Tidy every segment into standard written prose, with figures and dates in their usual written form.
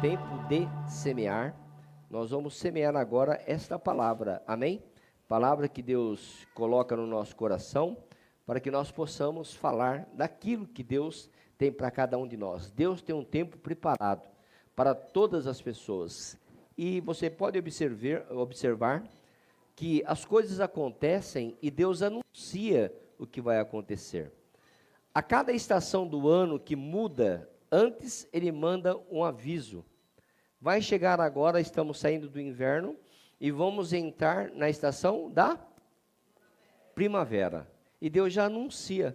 tempo de semear. Nós vamos semear agora esta palavra, amém? Palavra que Deus coloca no nosso coração, para que nós possamos falar daquilo que Deus tem para cada um de nós. Deus tem um tempo preparado para todas as pessoas. E você pode observar que as coisas acontecem e Deus anuncia o que vai acontecer. A cada estação do ano que muda, antes ele manda um aviso. Vai chegar agora, estamos saindo do inverno e vamos entrar na estação da primavera. E Deus já anuncia.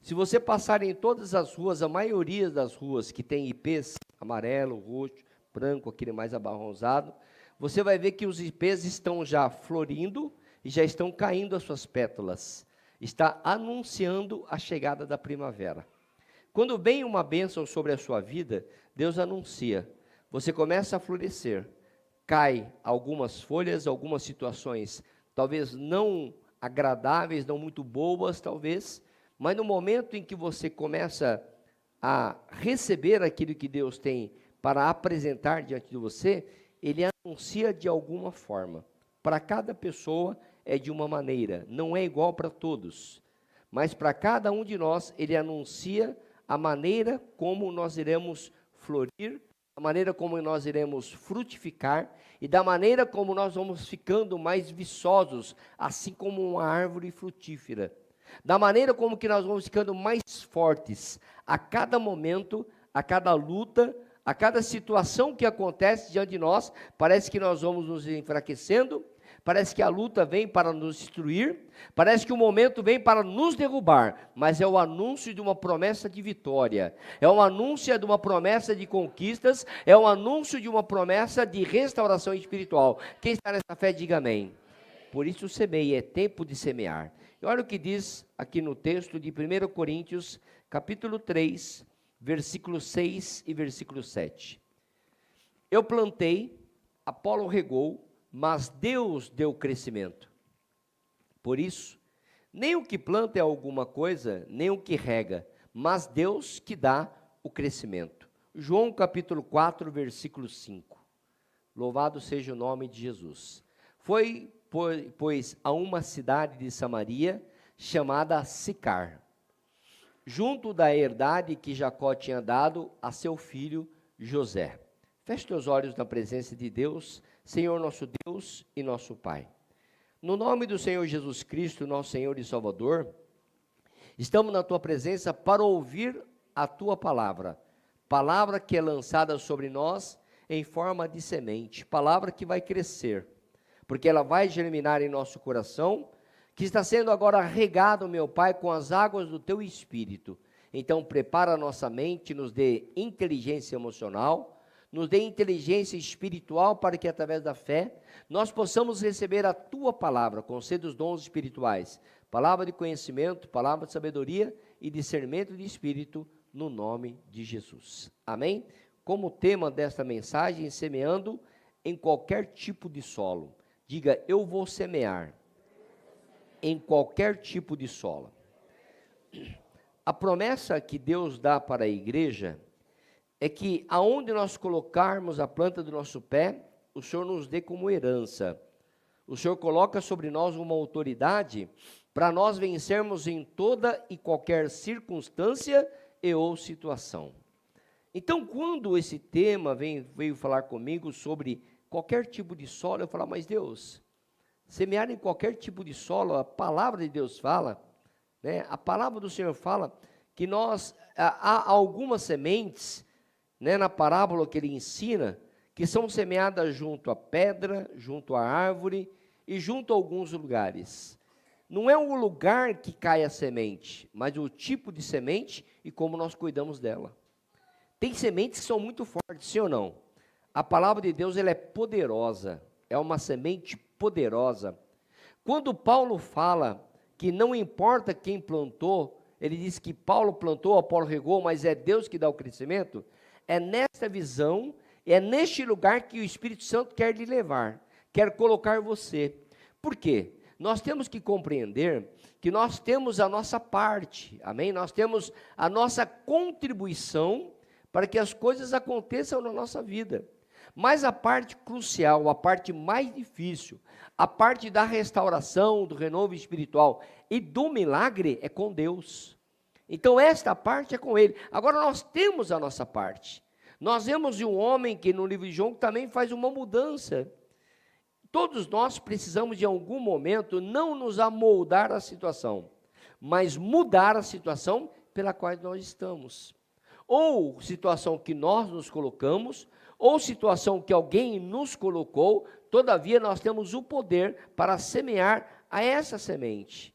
Se você passar em todas as ruas, a maioria das ruas que tem ipês, amarelo, roxo, branco, aquele mais amarronzado, você vai ver que os ipês estão já florindo e já estão caindo as suas pétalas. Está anunciando a chegada da primavera. Quando vem uma bênção sobre a sua vida, Deus anuncia. Você começa a florescer. Cai algumas folhas, algumas situações, talvez não agradáveis, não muito boas, talvez, mas no momento em que você começa a receber aquilo que Deus tem para apresentar diante de você, Ele anuncia de alguma forma. Para cada pessoa é de uma maneira, não é igual para todos, mas para cada um de nós, Ele anuncia a maneira como nós iremos florir, a maneira como nós iremos frutificar e da maneira como nós vamos ficando mais viçosos, assim como uma árvore frutífera. Da maneira como que nós vamos ficando mais fortes a cada momento, a cada luta, a cada situação que acontece diante de nós, parece que nós vamos nos enfraquecendo, parece que a luta vem para nos destruir, parece que o momento vem para nos derrubar, mas é o anúncio de uma promessa de vitória, é um anúncio de uma promessa de conquistas, é um anúncio de uma promessa de restauração espiritual. Quem está nessa fé, diga amém. Por isso semeie, é tempo de semear. E olha o que diz aqui no texto de 1 Coríntios, capítulo 3, versículo 6 e versículo 7. Eu plantei, Apolo regou, mas Deus deu crescimento. Por isso, nem o que planta é alguma coisa, nem o que rega, mas Deus que dá o crescimento. João capítulo 4, versículo 5. Louvado seja o nome de Jesus. Foi, pois, a uma cidade de Samaria, chamada Sicar, junto da herdade que Jacó tinha dado a seu filho José. Feche teus olhos na presença de Deus, Senhor nosso Deus e nosso Pai. No nome do Senhor Jesus Cristo, nosso Senhor e Salvador, estamos na Tua presença para ouvir a Tua palavra. Palavra que é lançada sobre nós em forma de semente. Palavra que vai crescer, porque ela vai germinar em nosso coração, que está sendo agora regado, meu Pai, com as águas do Teu Espírito. Então prepara a nossa mente, nos dê inteligência emocional, nos dê inteligência espiritual para que através da fé nós possamos receber a Tua palavra, conceda os dons espirituais, palavra de conhecimento, palavra de sabedoria e discernimento de espírito, no nome de Jesus. Amém? Como tema desta mensagem, semeando em qualquer tipo de solo. Diga, eu vou semear em qualquer tipo de solo. A promessa que Deus dá para a igreja é que aonde nós colocarmos a planta do nosso pé, o Senhor nos dê como herança. O Senhor coloca sobre nós uma autoridade para nós vencermos em toda e qualquer circunstância e ou situação. Então, quando esse tema veio falar comigo sobre qualquer tipo de solo, eu falo, mas Deus, semear em qualquer tipo de solo, a palavra de Deus fala, né? A palavra do Senhor fala que há algumas sementes, né, na parábola que ele ensina, que são semeadas junto à pedra, junto à árvore e junto a alguns lugares. Não é o lugar que cai a semente, mas o tipo de semente e como nós cuidamos dela. Tem sementes que são muito fortes, sim ou não? A palavra de Deus ela é poderosa, é uma semente poderosa. Quando Paulo fala que não importa quem plantou, ele diz que Paulo plantou, Apolo regou, mas é Deus que dá o crescimento. É nesta visão, é neste lugar que o Espírito Santo quer lhe levar, quer colocar você. Por quê? Nós temos que compreender que nós temos a nossa parte, amém? Nós temos a nossa contribuição para que as coisas aconteçam na nossa vida. Mas a parte crucial, a parte mais difícil, a parte da restauração, do renovo espiritual e do milagre é com Deus. Então esta parte é com Ele. Agora nós temos a nossa parte. Nós vemos de um homem que no livro de João também faz uma mudança. Todos nós precisamos de algum momento não nos amoldar à situação, mas mudar a situação pela qual nós estamos. Ou situação que nós nos colocamos, ou situação que alguém nos colocou, todavia nós temos o poder para semear a essa semente.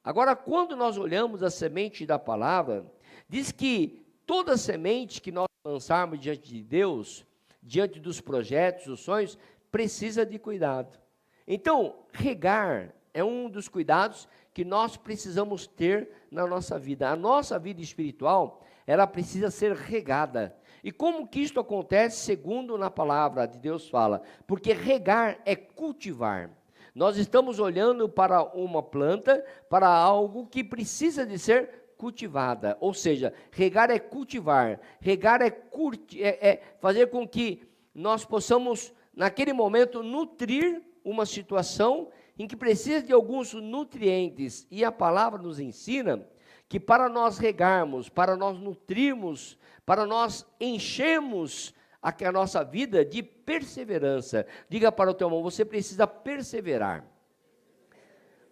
Agora, quando nós olhamos a semente da palavra, diz que toda semente que nós lançarmos diante de Deus, diante dos projetos, dos sonhos, precisa de cuidado. Então, regar é um dos cuidados que nós precisamos ter na nossa vida. A nossa vida espiritual, ela precisa ser regada. E como que isto acontece? Segundo na palavra de Deus fala, porque regar é cultivar. Nós estamos olhando para uma planta, para algo que precisa de ser cultivada, ou seja, regar é cultivar, regar é fazer com que nós possamos, naquele momento, nutrir uma situação em que precisa de alguns nutrientes, e a palavra nos ensina que para nós regarmos, para nós nutrirmos, para nós enchermos a nossa vida de perseverança. Diga para o teu irmão, você precisa perseverar.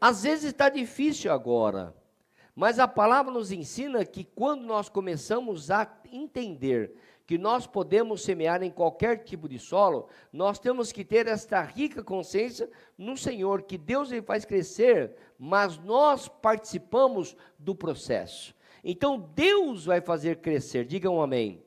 Às vezes está difícil agora, mas a palavra nos ensina que quando nós começamos a entender que nós podemos semear em qualquer tipo de solo, nós temos que ter esta rica consciência no Senhor, que Deus ele faz crescer, mas nós participamos do processo. Então Deus vai fazer crescer, digam amém.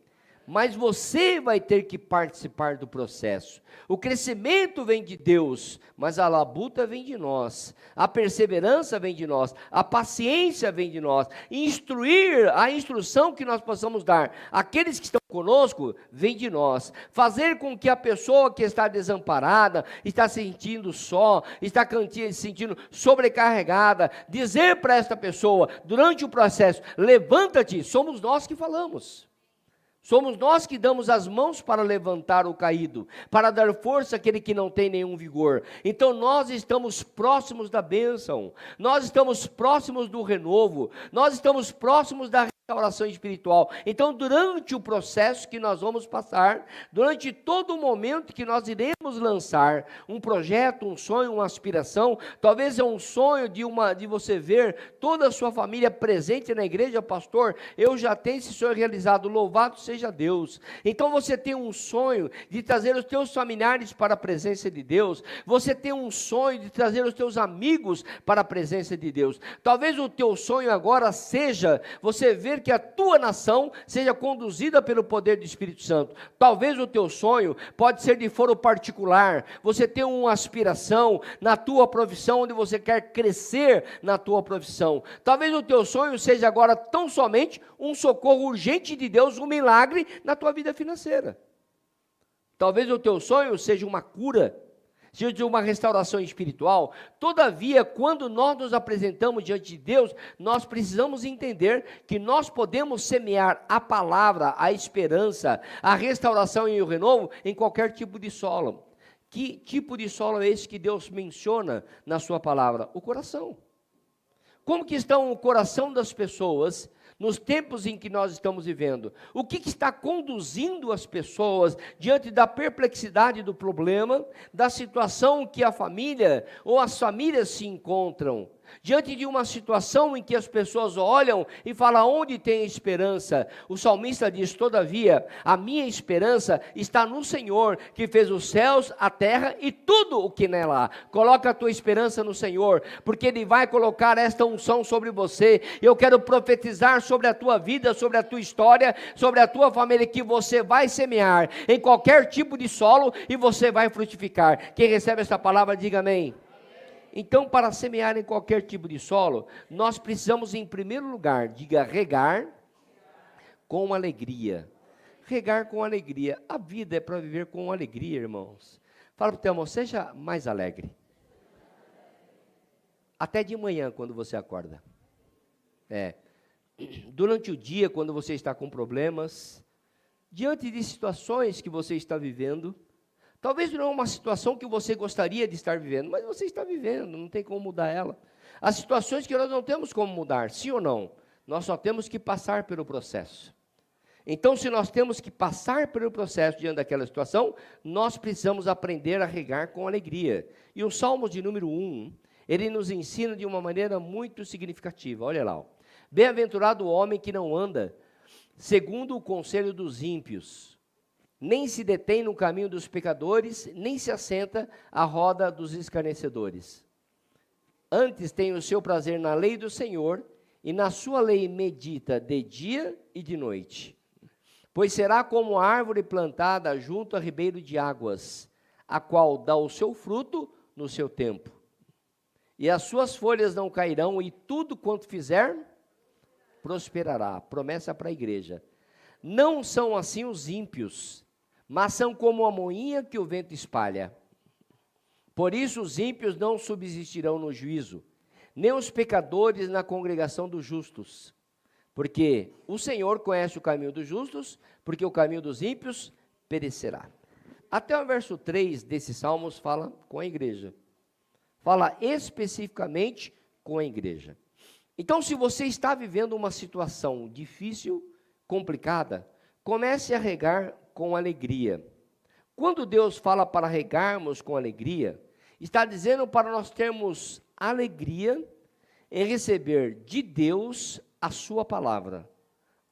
Mas você vai ter que participar do processo. O crescimento vem de Deus, mas a labuta vem de nós. A perseverança vem de nós. A paciência vem de nós. Instruir, a instrução que nós possamos dar àqueles que estão conosco, vem de nós. Fazer com que a pessoa que está desamparada, está se sentindo só, está se sentindo sobrecarregada, dizer para esta pessoa, durante o processo, levanta-te, somos nós que falamos. Somos nós que damos as mãos para levantar o caído, para dar força àquele que não tem nenhum vigor. Então nós estamos próximos da bênção, nós estamos próximos do renovo, nós estamos próximos da restauração espiritual. Então durante o processo que nós vamos passar, durante todo o momento que nós iremos lançar um projeto, um sonho, uma aspiração, talvez é um sonho de você ver toda a sua família presente na igreja, pastor, eu já tenho esse sonho realizado, louvado seja Deus. Então você tem um sonho de trazer os teus familiares para a presença de Deus, você tem um sonho de trazer os teus amigos para a presença de Deus. Talvez o teu sonho agora seja você ver que a tua nação seja conduzida pelo poder do Espírito Santo. Talvez o teu sonho pode ser de foro particular, você tem uma aspiração na tua profissão, onde você quer crescer na tua profissão. Talvez o teu sonho seja agora tão somente um socorro urgente de Deus, um milagre na tua vida financeira. Talvez o teu sonho seja uma cura, seja uma restauração espiritual. Todavia, quando nós nos apresentamos diante de Deus, nós precisamos entender que nós podemos semear a palavra, a esperança, a restauração e o renovo em qualquer tipo de solo. Que tipo de solo é esse que Deus menciona na sua palavra? O coração. Como que está o coração das pessoas nos tempos em que nós estamos vivendo? O que está conduzindo as pessoas diante da perplexidade do problema, da situação que a família ou as famílias se encontram? Diante de uma situação em que as pessoas olham e falam, onde tem esperança? O salmista diz, todavia, a minha esperança está no Senhor, que fez os céus, a terra e tudo o que nela há. Coloca a tua esperança no Senhor, porque Ele vai colocar esta unção sobre você. Eu quero profetizar sobre a tua vida, sobre a tua história, sobre a tua família, que você vai semear em qualquer tipo de solo e você vai frutificar. Quem recebe essa palavra, diga amém. Então, para semear em qualquer tipo de solo, nós precisamos, em primeiro lugar, diga, regar com alegria. Regar com alegria. A vida é para viver com alegria, irmãos. Fala para o teu irmão, seja mais alegre. Até de manhã, quando você acorda. Durante o dia, quando você está com problemas, diante de situações que você está vivendo, talvez não é uma situação que você gostaria de estar vivendo, mas você está vivendo, não tem como mudar ela. As situações que nós não temos como mudar, sim ou não, nós só temos que passar pelo processo. Então, se nós temos que passar pelo processo diante daquela situação, nós precisamos aprender a regar com alegria. E o Salmo de número 1, ele nos ensina de uma maneira muito significativa. Olha lá. Bem-aventurado o homem que não anda segundo o conselho dos ímpios, nem se detém no caminho dos pecadores, nem se assenta à roda dos escarnecedores. Antes tem o seu prazer na lei do Senhor, e na sua lei medita de dia e de noite. Pois será como a árvore plantada junto a ribeiro de águas, a qual dá o seu fruto no seu tempo. E as suas folhas não cairão, e tudo quanto fizer, prosperará. Promessa para a igreja. Não são assim os ímpios, mas são como a moinha que o vento espalha. Por isso os ímpios não subsistirão no juízo, nem os pecadores na congregação dos justos. Porque o Senhor conhece o caminho dos justos, porque o caminho dos ímpios perecerá. Até o verso 3 desses salmos fala com a igreja. Fala especificamente com a igreja. Então, se você está vivendo uma situação difícil, complicada, comece a regar com alegria. Quando Deus fala para regarmos com alegria, está dizendo para nós termos alegria em receber de Deus a sua palavra,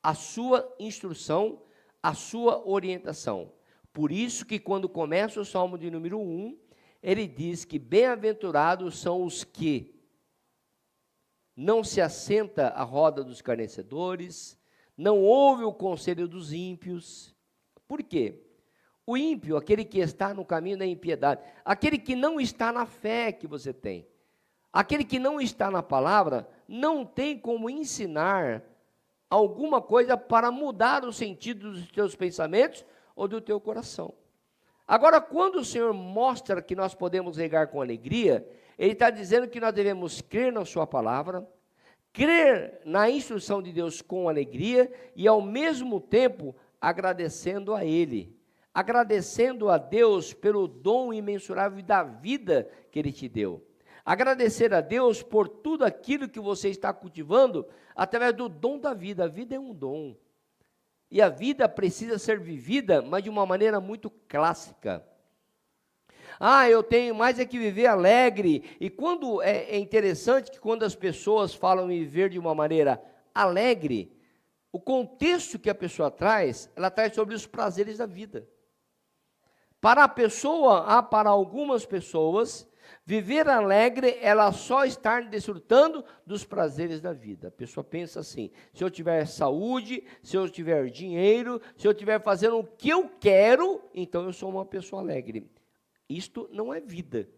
a sua instrução, a sua orientação. Por isso que quando começa o Salmo de número 1, ele diz que bem-aventurados são os que não se assenta à roda dos escarnecedores, não ouve o conselho dos ímpios. Por quê? O ímpio, aquele que está no caminho da impiedade, aquele que não está na fé que você tem, aquele que não está na palavra, não tem como ensinar alguma coisa para mudar o sentido dos teus pensamentos ou do teu coração. Agora, quando o Senhor mostra que nós podemos regar com alegria, Ele está dizendo que nós devemos crer na sua palavra, crer na instrução de Deus com alegria e, ao mesmo tempo, agradecendo a Ele, agradecendo a Deus pelo dom imensurável da vida que Ele te deu. Agradecer a Deus por tudo aquilo que você está cultivando através do dom da vida. A vida é um dom. E a vida precisa ser vivida, mas de uma maneira muito clássica. Eu tenho mais é que viver alegre. E quando é interessante que quando as pessoas falam em viver de uma maneira alegre, o contexto que a pessoa traz, ela traz sobre os prazeres da vida. Para a pessoa, para algumas pessoas, viver alegre, ela só está desfrutando dos prazeres da vida. A pessoa pensa assim: se eu tiver saúde, se eu tiver dinheiro, se eu estiver fazendo o que eu quero, então eu sou uma pessoa alegre. Isto não é vida.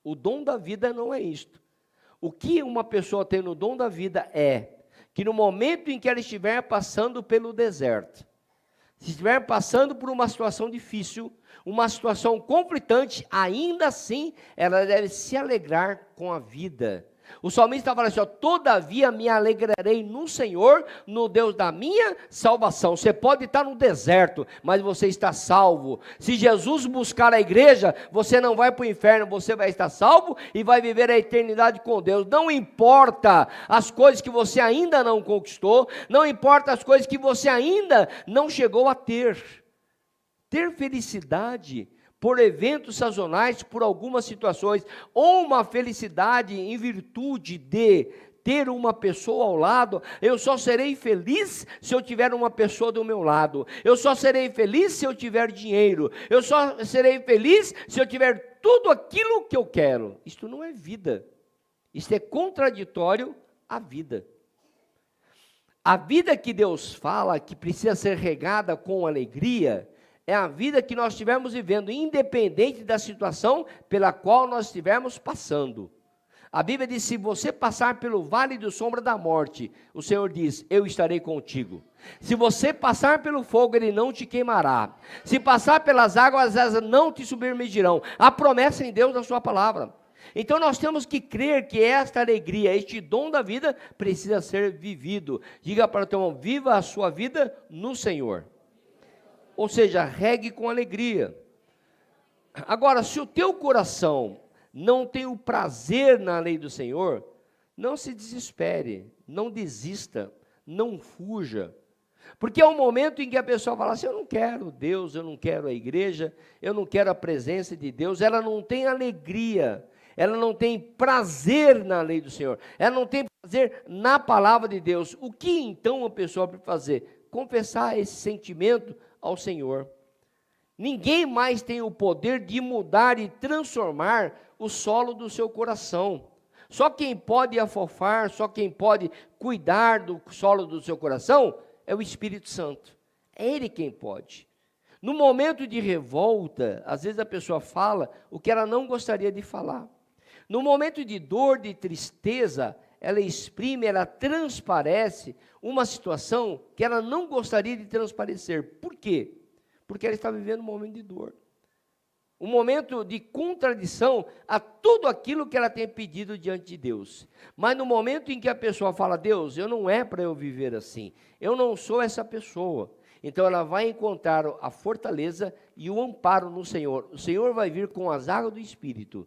O dom da vida não é isto. O que uma pessoa tem no dom da vida é que no momento em que ela estiver passando pelo deserto, se estiver passando por uma situação difícil, uma situação conflitante, ainda assim, ela deve se alegrar com a vida. O salmista fala assim: todavia me alegrarei no Senhor, no Deus da minha salvação. Você pode estar no deserto, mas você está salvo. Se Jesus buscar a igreja, você não vai para o inferno, você vai estar salvo e vai viver a eternidade com Deus. Não importa as coisas que você ainda não conquistou, não importa as coisas que você ainda não chegou a ter. Ter felicidade por eventos sazonais, por algumas situações, ou uma felicidade em virtude de ter uma pessoa ao lado. Eu só serei feliz se eu tiver uma pessoa do meu lado. Eu só serei feliz se eu tiver dinheiro. Eu só serei feliz se eu tiver tudo aquilo que eu quero. Isto não é vida. Isto é contraditório à vida. A vida que Deus fala, que precisa ser regada com alegria, é a vida que nós estivermos vivendo, independente da situação pela qual nós estivermos passando. A Bíblia diz: se você passar pelo vale da sombra da morte, o Senhor diz: eu estarei contigo. Se você passar pelo fogo, ele não te queimará. Se passar pelas águas, elas não te submergirão. A promessa em Deus na sua palavra. Então nós temos que crer que esta alegria, este dom da vida, precisa ser vivido. Diga para o teu irmão: viva a sua vida no Senhor. Ou seja, regue com alegria. Agora, se o teu coração não tem o prazer na lei do Senhor, não se desespere, não desista, não fuja. Porque é o momento em que a pessoa fala assim, eu não quero Deus, eu não quero a igreja, eu não quero a presença de Deus, ela não tem alegria, ela não tem prazer na lei do Senhor, ela não tem prazer na palavra de Deus. O que então a pessoa precisa fazer? Confessar esse sentimento ao Senhor. Ninguém mais tem o poder de mudar e transformar o solo do seu coração. Só quem pode afofar, só quem pode cuidar do solo do seu coração é o Espírito Santo. É Ele quem pode. No momento de revolta, às vezes a pessoa fala o que ela não gostaria de falar. No momento de dor, de tristeza, ela exprime, ela transparece uma situação que ela não gostaria de transparecer. Por quê? Porque ela está vivendo um momento de dor. Um momento de contradição a tudo aquilo que ela tem pedido diante de Deus. Mas no momento em que a pessoa fala, Deus, eu não é para eu viver assim, eu não sou essa pessoa. Então ela vai encontrar a fortaleza e o amparo no Senhor. O Senhor vai vir com as águas do Espírito,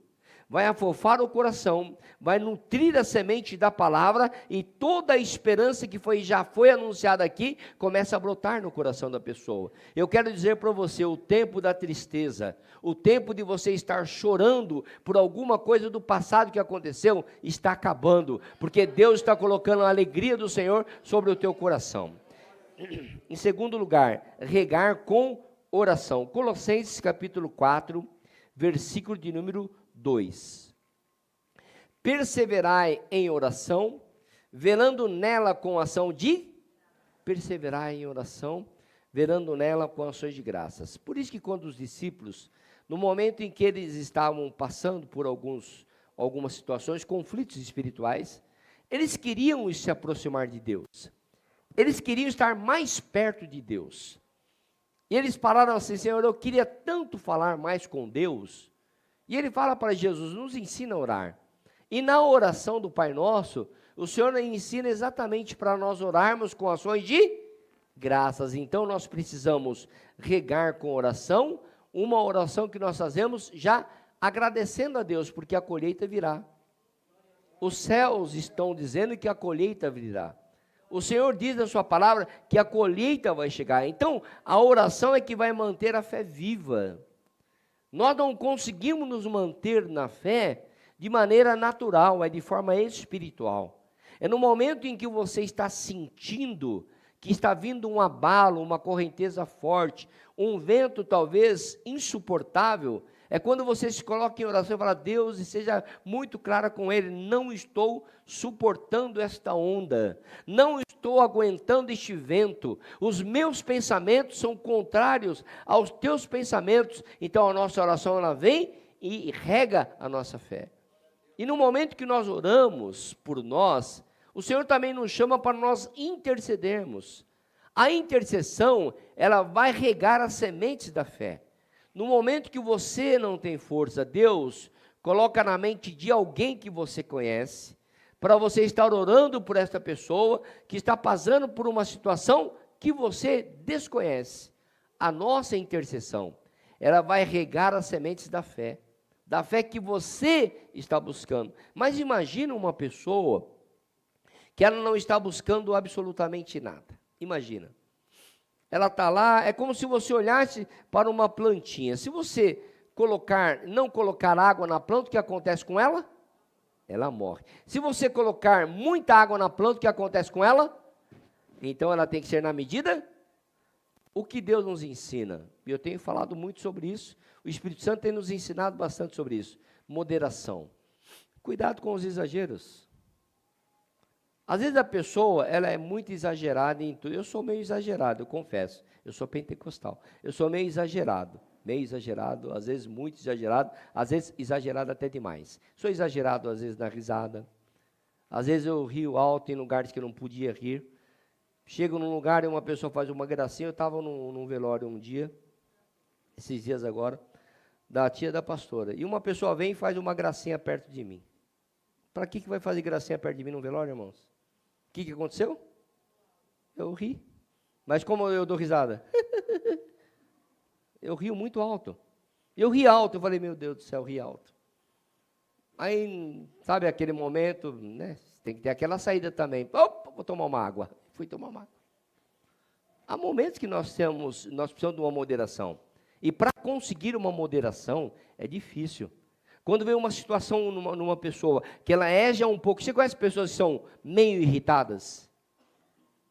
vai afofar o coração, vai nutrir a semente da palavra e toda a esperança que já foi anunciada aqui, começa a brotar no coração da pessoa. Eu quero dizer para você, o tempo da tristeza, o tempo de você estar chorando por alguma coisa do passado que aconteceu, está acabando, porque Deus está colocando a alegria do Senhor sobre o teu coração. Em segundo lugar, regar com oração. Colossenses capítulo 4, versículo de número 2. Perseverai em oração, velando nela com ação de... Perseverai em oração, velando nela com ações de graças. Por isso que quando os discípulos, no momento em que eles estavam passando por algumas situações, conflitos espirituais, eles queriam se aproximar de Deus. Eles queriam estar mais perto de Deus. E eles falaram assim, Senhor, eu queria tanto falar mais com Deus. E ele fala para Jesus, nos ensina a orar. E na oração do Pai Nosso, o Senhor ensina exatamente para nós orarmos com ações de graças. Então nós precisamos regar com oração, uma oração que nós fazemos já agradecendo a Deus, porque a colheita virá. Os céus estão dizendo que a colheita virá. O Senhor diz na sua palavra que a colheita vai chegar. Então a oração é que vai manter a fé viva. Nós não conseguimos nos manter na fé de maneira natural, é de forma espiritual. É no momento em que você está sentindo que está vindo um abalo, uma correnteza forte, um vento talvez insuportável, é quando você se coloca em oração e fala, Deus, e seja muito clara com Ele, não estou suportando esta onda, não estou aguentando este vento, os meus pensamentos são contrários aos teus pensamentos, então a nossa oração ela vem e rega a nossa fé. E no momento que nós oramos por nós, o Senhor também nos chama para nós intercedermos. A intercessão, ela vai regar as sementes da fé. No momento que você não tem força, Deus coloca na mente de alguém que você conhece, para você estar orando por esta pessoa que está passando por uma situação que você desconhece. A nossa intercessão, ela vai regar as sementes da fé que você está buscando. Mas imagina uma pessoa que ela não está buscando absolutamente nada. Imagina. Ela está lá, é como se você olhasse para uma plantinha. Se você não colocar água na planta, o que acontece com ela? Ela morre. Se você colocar muita água na planta, o que acontece com ela? Então ela tem que ser na medida. O que Deus nos ensina? E eu tenho falado muito sobre isso. O Espírito Santo tem nos ensinado bastante sobre isso. Moderação. Cuidado com os exageros. Às vezes a pessoa, ela é muito exagerada em tudo. Eu sou meio exagerado, eu confesso. Eu sou pentecostal. Eu sou meio exagerado, às vezes muito exagerado, às vezes exagerado até demais. Sou exagerado às vezes na risada. Às vezes eu rio alto em lugares que eu não podia rir. Chego num lugar e uma pessoa faz uma gracinha. Eu estava num velório um dia, esses dias agora, da tia da pastora. E uma pessoa vem e faz uma gracinha perto de mim. Para que vai fazer gracinha perto de mim num velório, irmãos? O que aconteceu? Eu ri. Mas como eu dou risada? Eu rio muito alto. Eu ri alto, eu falei, meu Deus do céu, eu ri alto. Aí, sabe aquele momento, né? Tem que ter aquela saída também. Opa, vou tomar uma água. Fui tomar uma água. Há momentos que nós precisamos de uma moderação. E para conseguir uma moderação, é difícil. Quando vem uma situação numa pessoa, que ela é já um pouco... Você conhece pessoas que são meio irritadas?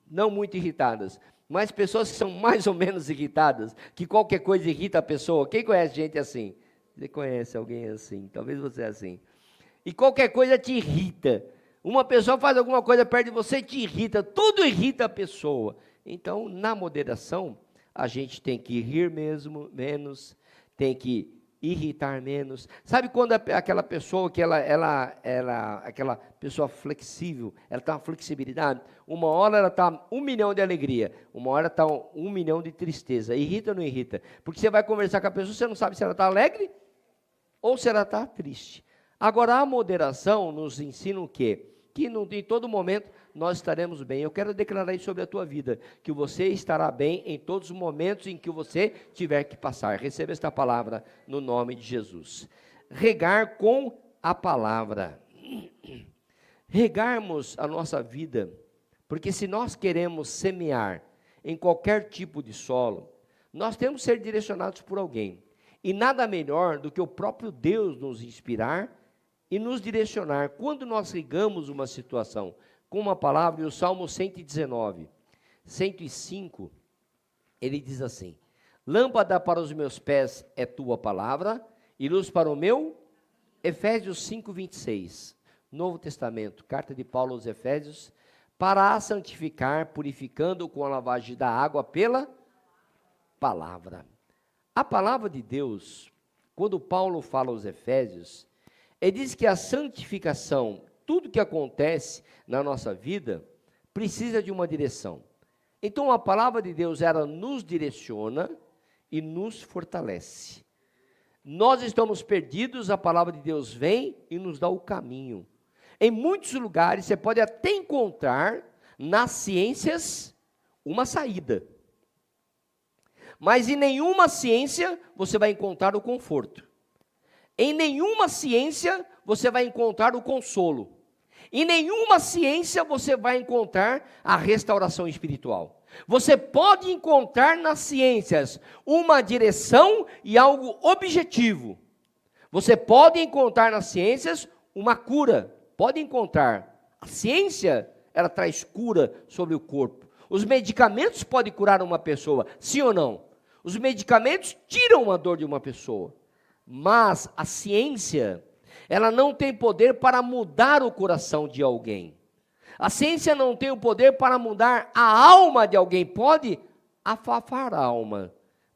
Não muito irritadas, mas pessoas que são mais ou menos irritadas, que qualquer coisa irrita a pessoa. Quem conhece gente assim? Você conhece alguém assim? Talvez você é assim. E qualquer coisa te irrita. Uma pessoa faz alguma coisa perto de você e te irrita. Tudo irrita a pessoa. Então, na moderação, a gente tem que rir menos, tem que irritar menos. Sabe quando aquela pessoa que aquela pessoa flexível, ela está uma flexibilidade, uma hora ela está 1 milhão de alegria, uma hora está 1 milhão de tristeza. Irrita ou não irrita? Porque você vai conversar com a pessoa, você não sabe se ela está alegre ou se ela está triste. Agora, a moderação nos ensina o quê? Que em todo momento nós estaremos bem. Eu quero declarar isso sobre a tua vida, que você estará bem em todos os momentos em que você tiver que passar. Receba esta palavra no nome de Jesus. Regar com a palavra. Regarmos a nossa vida, porque se nós queremos semear em qualquer tipo de solo, nós temos que ser direcionados por alguém. E nada melhor do que o próprio Deus nos inspirar e nos direcionar. Quando nós regamos uma situação com uma palavra, e o Salmo 119, 105, ele diz assim: lâmpada para os meus pés é tua palavra, e luz para o meu. Efésios 5, 26, Novo Testamento, carta de Paulo aos Efésios, para a santificar, purificando com a lavagem da água pela palavra. A palavra de Deus, quando Paulo fala aos Efésios, ele diz que a santificação, tudo que acontece na nossa vida, precisa de uma direção. Então a palavra de Deus, ela nos direciona e nos fortalece. Nós estamos perdidos, a palavra de Deus vem e nos dá o caminho. Em muitos lugares você pode até encontrar nas ciências uma saída. Mas em nenhuma ciência você vai encontrar o conforto. Em nenhuma ciência você vai encontrar o consolo. Em nenhuma ciência você vai encontrar a restauração espiritual. Você pode encontrar nas ciências uma direção e algo objetivo. Você pode encontrar nas ciências uma cura. Pode encontrar. A ciência, ela traz cura sobre o corpo. Os medicamentos podem curar uma pessoa, sim ou não? Os medicamentos tiram a dor de uma pessoa. Mas a ciência, ela não tem poder para mudar o coração de alguém. A ciência não tem o poder para mudar a alma de alguém. Pode afafar a alma.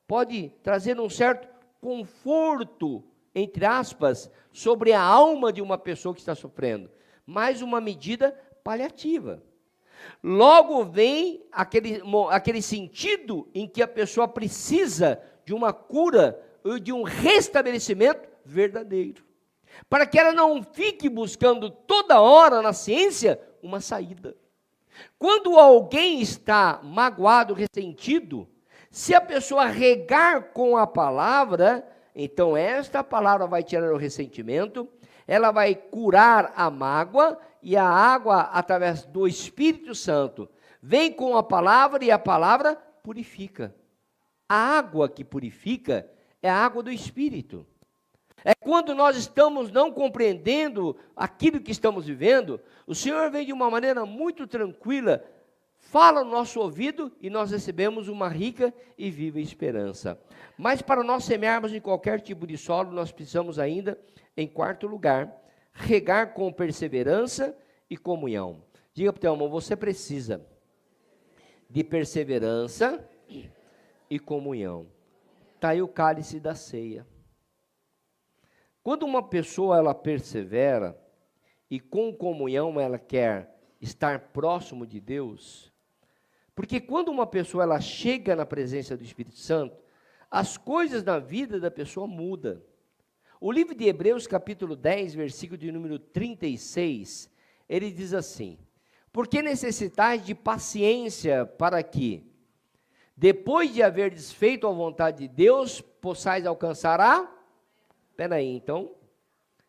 Pode trazer um certo conforto, entre aspas, sobre a alma de uma pessoa que está sofrendo. Mas uma medida paliativa. Logo vem aquele sentido em que a pessoa precisa de uma cura, de um restabelecimento verdadeiro, para que ela não fique buscando toda hora na ciência uma saída. Quando alguém está magoado, ressentido, se a pessoa regar com a palavra, então esta palavra vai tirar o ressentimento, ela vai curar a mágoa, e a água, através do Espírito Santo, vem com a palavra e a palavra purifica. A água que purifica é a água do Espírito. É quando nós estamos não compreendendo aquilo que estamos vivendo, o Senhor vem de uma maneira muito tranquila, fala no nosso ouvido e nós recebemos uma rica e viva esperança. Mas para nós semearmos em qualquer tipo de solo, nós precisamos ainda, em quarto lugar, regar com perseverança e comunhão. Diga para o teu irmão, você precisa de perseverança e comunhão. Está aí o cálice da ceia. Quando uma pessoa ela persevera e com comunhão ela quer estar próximo de Deus, porque quando uma pessoa ela chega na presença do Espírito Santo, as coisas na vida da pessoa mudam. O livro de Hebreus, capítulo 10, versículo de número 36, ele diz assim: porque necessitais de paciência para que, depois de haver desfeito a vontade de Deus, possais alcançar a... Espera aí, então,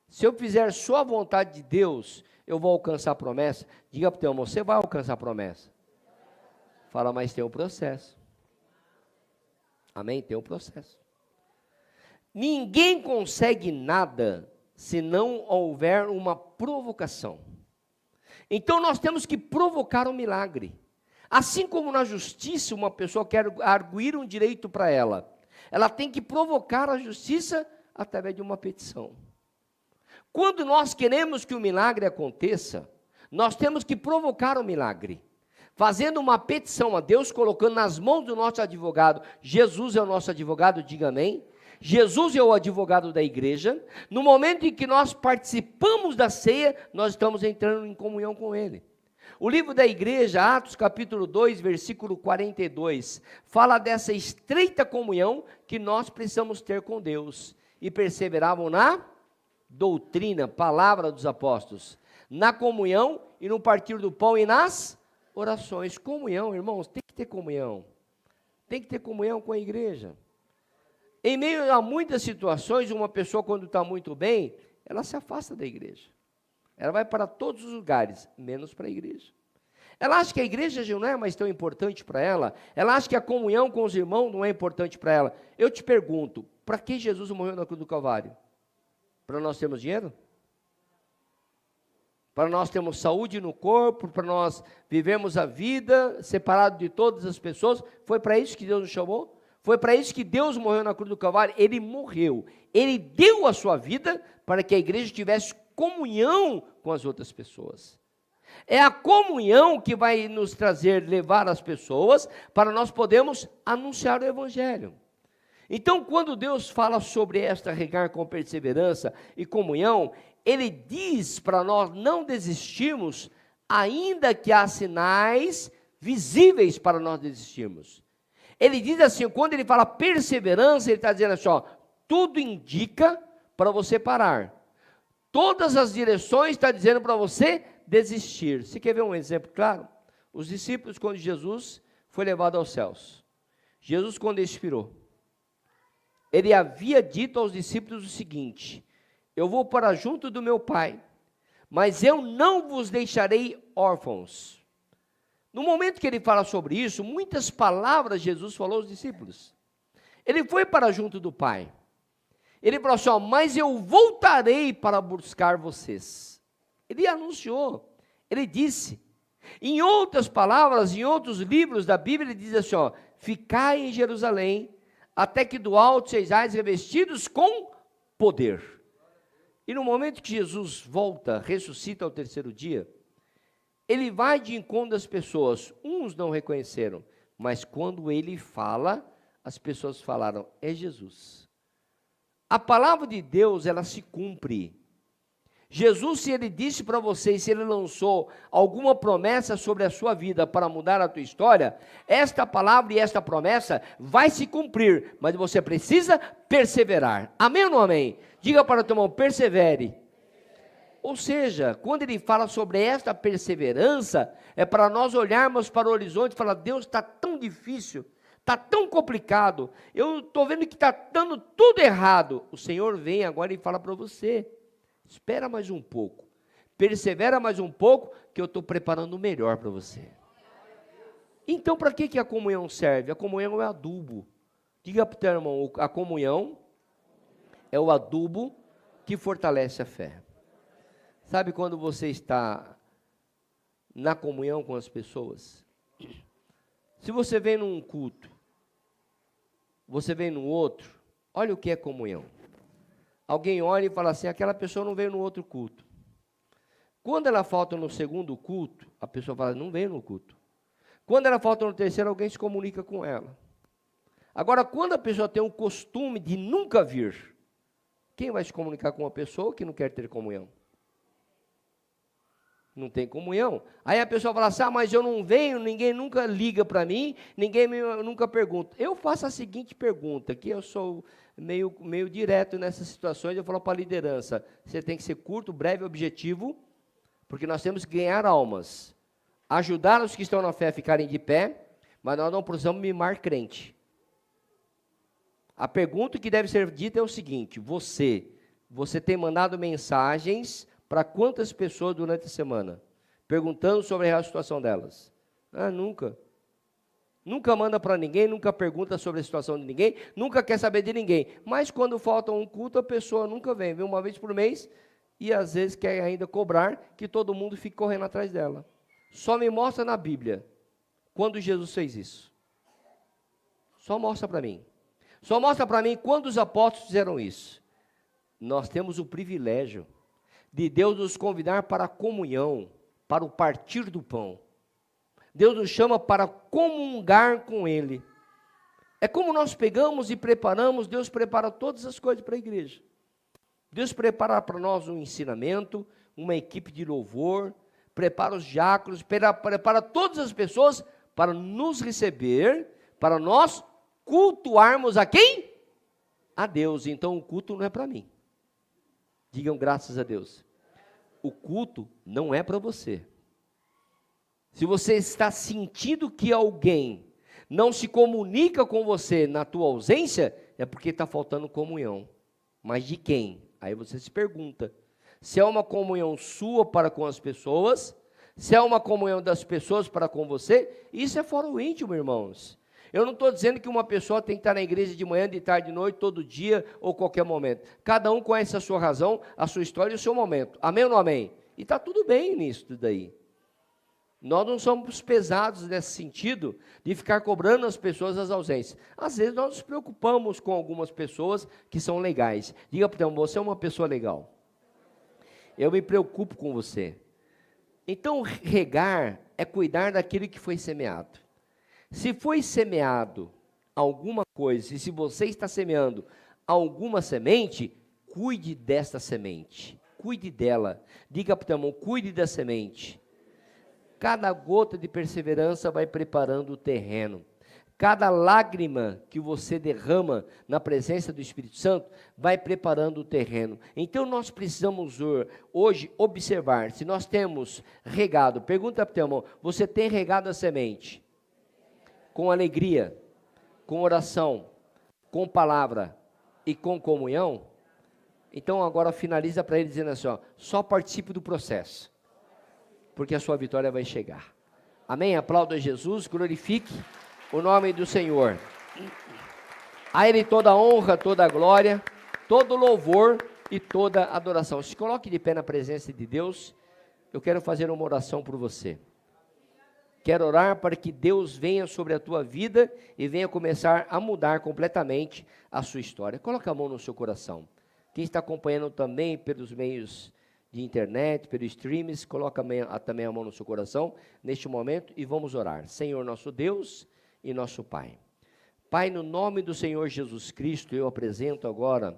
se eu fizer só a vontade de Deus, eu vou alcançar a promessa? Diga para o teu irmão, você vai alcançar a promessa. Fala, mas tem um processo. Amém? Tem um processo. Ninguém consegue nada se não houver uma provocação. Então nós temos que provocar um milagre. Assim como na justiça uma pessoa quer arguir um direito para ela, ela tem que provocar a justiça através de uma petição. Quando nós queremos que o milagre aconteça, nós temos que provocar o milagre, fazendo uma petição a Deus, colocando nas mãos do nosso advogado. Jesus é o nosso advogado, diga amém. Jesus é o advogado da igreja. No momento em que nós participamos da ceia, nós estamos entrando em comunhão com Ele. O livro da igreja, Atos capítulo 2, versículo 42, fala dessa estreita comunhão que nós precisamos ter com Deus. E perseveravam na doutrina, palavra dos apóstolos, na comunhão e no partir do pão e nas orações. Comunhão, irmãos, tem que ter comunhão. Tem que ter comunhão com a igreja. Em meio a muitas situações, uma pessoa quando está muito bem, ela se afasta da igreja. Ela vai para todos os lugares, menos para a igreja. Ela acha que a igreja não é mais tão importante para ela. Ela acha que a comunhão com os irmãos não é importante para ela. Eu te pergunto, para que Jesus morreu na cruz do Calvário? Para nós termos dinheiro? Para nós termos saúde no corpo, para nós vivermos a vida separado de todas as pessoas? Foi para isso que Deus nos chamou? Foi para isso que Deus morreu na cruz do Calvário? Ele morreu, Ele deu a sua vida para que a igreja tivesse comunhão com as outras pessoas. É a comunhão que vai nos trazer, levar as pessoas, para nós podermos anunciar o Evangelho. Então, quando Deus fala sobre esta regar com perseverança e comunhão, Ele diz para nós não desistirmos, ainda que há sinais visíveis para nós desistirmos. Ele diz assim, quando ele fala perseverança, ele está dizendo assim, ó, tudo indica para você parar. Todas as direções estão dizendo para você desistir. Você quer ver um exemplo claro? Os discípulos, quando Jesus foi levado aos céus. Jesus, quando expirou, Ele havia dito aos discípulos o seguinte, eu vou para junto do meu Pai, mas eu não vos deixarei órfãos. No momento que ele fala sobre isso, muitas palavras Jesus falou aos discípulos. Ele foi para junto do Pai. Ele falou assim, ó, mas eu voltarei para buscar vocês. Ele anunciou, ele disse. Em outras palavras, em outros livros da Bíblia, ele diz assim, ó, ficai em Jerusalém, até que do alto sejais revestidos com poder. E no momento que Jesus volta, ressuscita ao terceiro dia, ele vai de encontro às pessoas, uns não reconheceram, mas quando ele fala, as pessoas falaram, é Jesus. A palavra de Deus, ela se cumpre. Jesus, se ele disse para vocês, se ele lançou alguma promessa sobre a sua vida para mudar a tua história, esta palavra e esta promessa vai se cumprir, mas você precisa perseverar. Amém ou não amém? Diga para o teu irmão, persevere. Ou seja, quando ele fala sobre esta perseverança, é para nós olharmos para o horizonte e falar, Deus, está tão difícil, está tão complicado, eu estou vendo que está dando tudo errado. O Senhor vem agora e fala para você, espera mais um pouco, persevera mais um pouco, que eu estou preparando o melhor para você. Então, para que a comunhão serve? A comunhão é adubo. Diga para o teu irmão, a comunhão é o adubo que fortalece a fé. Sabe quando você está na comunhão com as pessoas? Se você vem num culto, você vem no outro, olha o que é comunhão. Alguém olha e fala assim, aquela pessoa não veio no outro culto. Quando ela falta no segundo culto, a pessoa fala, não veio no culto. Quando ela falta no terceiro, alguém se comunica com ela. Agora, quando a pessoa tem o costume de nunca vir, quem vai se comunicar com uma pessoa que não quer ter comunhão? Não tem comunhão. Aí a pessoa fala assim, mas eu não venho, ninguém nunca liga para mim, nunca pergunta. Eu faço a seguinte pergunta, que eu sou meio direto nessas situações, eu falo para a liderança, você tem que ser curto, breve, objetivo, porque nós temos que ganhar almas, ajudar os que estão na fé a ficarem de pé, mas nós não precisamos mimar crente. A pergunta que deve ser dita é o seguinte: você tem mandado mensagens para quantas pessoas durante a semana? Perguntando sobre a situação delas? Nunca. Nunca manda para ninguém, nunca pergunta sobre a situação de ninguém, nunca quer saber de ninguém. Mas quando falta um culto, a pessoa nunca vem uma vez por mês, e às vezes quer ainda cobrar que todo mundo fique correndo atrás dela. Só me mostra na Bíblia quando Jesus fez isso. Só mostra para mim. Só mostra para mim quando os apóstolos fizeram isso. Nós temos o privilégio de Deus nos convidar para a comunhão, para o partir do pão. Deus nos chama para comungar com Ele. É como nós pegamos e preparamos, Deus prepara todas as coisas para a igreja. Deus prepara para nós um ensinamento, uma equipe de louvor, prepara os diáconos, prepara todas as pessoas para nos receber, para nós cultuarmos a quem? A Deus. Então o culto não é para mim. Digam graças a Deus. O culto não é para você. Se você está sentindo que alguém não se comunica com você na tua ausência, é porque está faltando comunhão. Mas de quem? Aí você se pergunta. Se é uma comunhão sua para com as pessoas, se é uma comunhão das pessoas para com você, isso é fora o íntimo, irmãos. Eu não estou dizendo que uma pessoa tem que estar na igreja de manhã, de tarde, de noite, todo dia ou qualquer momento. Cada um conhece a sua razão, a sua história e o seu momento. Amém ou não amém? E está tudo bem nisso daí. Nós não somos pesados nesse sentido de ficar cobrando as pessoas as ausências. Às vezes nós nos preocupamos com algumas pessoas que são legais. Diga para então, você é uma pessoa legal. Eu me preocupo com você. Então, regar é cuidar daquilo que foi semeado. Se foi semeado alguma coisa, e se você está semeando alguma semente, cuide desta semente. Cuide dela. Diga para o teu irmão, cuide da semente. Cada gota de perseverança vai preparando o terreno. Cada lágrima que você derrama na presença do Espírito Santo vai preparando o terreno. Então nós precisamos hoje observar se nós temos regado. Pergunta para o teu irmão, você tem regado a semente? Com alegria, com oração, com palavra e com comunhão? Então agora finaliza para ele dizendo assim, só participe do processo, porque a sua vitória vai chegar. Amém? Aplauda Jesus, glorifique o nome do Senhor. A Ele toda a honra, toda a glória, todo louvor e toda adoração. Se coloque de pé na presença de Deus. Eu quero fazer uma oração por você. Quero orar para que Deus venha sobre a tua vida e venha começar a mudar completamente a sua história. Coloque a mão no seu coração. Quem está acompanhando também pelos meios de internet, pelos streams, coloca também a mão no seu coração neste momento e vamos orar. Senhor nosso Deus e nosso Pai. Pai, no nome do Senhor Jesus Cristo, eu apresento agora,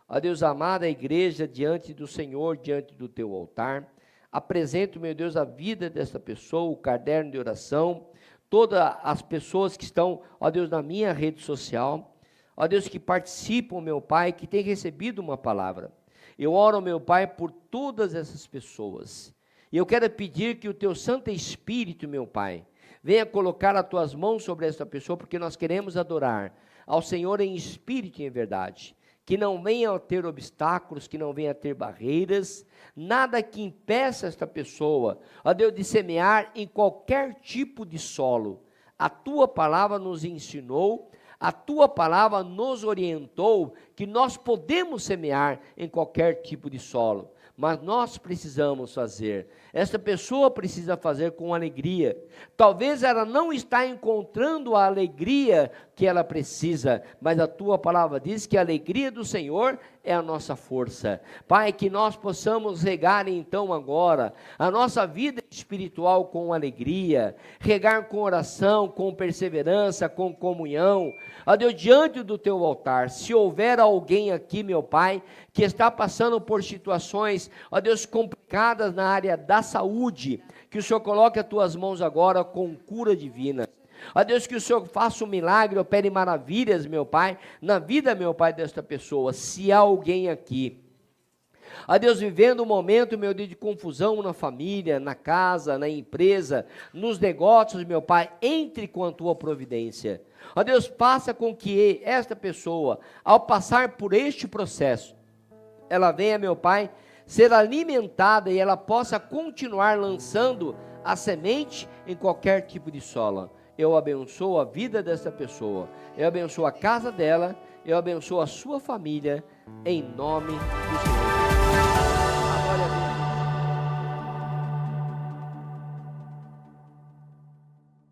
ó Deus amado, a igreja diante do Senhor, diante do teu altar. Apresento, meu Deus, a vida desta pessoa, o caderno de oração, todas as pessoas que estão, ó Deus, na minha rede social, ó Deus, que participam, meu Pai, que têm recebido uma palavra. Eu oro, meu Pai, por todas essas pessoas. E eu quero pedir que o teu Santo Espírito, meu Pai, venha colocar as tuas mãos sobre essa pessoa, porque nós queremos adorar ao Senhor em espírito e em verdade. Que não venha a ter obstáculos, que não venha a ter barreiras, nada que impeça esta pessoa, ó Deus, de semear em qualquer tipo de solo. A tua palavra nos ensinou, a tua palavra nos orientou que nós podemos semear em qualquer tipo de solo, mas nós precisamos fazer. Esta pessoa precisa fazer com alegria. Talvez ela não está encontrando a alegria que ela precisa, mas a tua palavra diz que a alegria do Senhor é a nossa força. Pai, que nós possamos regar então agora a nossa vida espiritual com alegria, regar com oração, com perseverança, com comunhão. Ó Deus, diante do teu altar, se houver alguém aqui, meu Pai, que está passando por situações, ó Deus, complicadas na área da saúde, que o Senhor coloque as tuas mãos agora com cura divina. Ó Deus, que o Senhor faça um milagre, opere maravilhas, meu Pai, na vida, meu Pai, desta pessoa. Se há alguém aqui, Ó Deus, vivendo um momento, meu Deus, de confusão na família, na casa, na empresa, nos negócios, meu Pai, entre com a tua providência. Ó Deus, faça com que esta pessoa, ao passar por este processo, ela venha, meu Pai, ser alimentada e ela possa continuar lançando a semente em qualquer tipo de solo. Eu abençoo a vida dessa pessoa, eu abençoo a casa dela, eu abençoo a sua família, em nome do Senhor.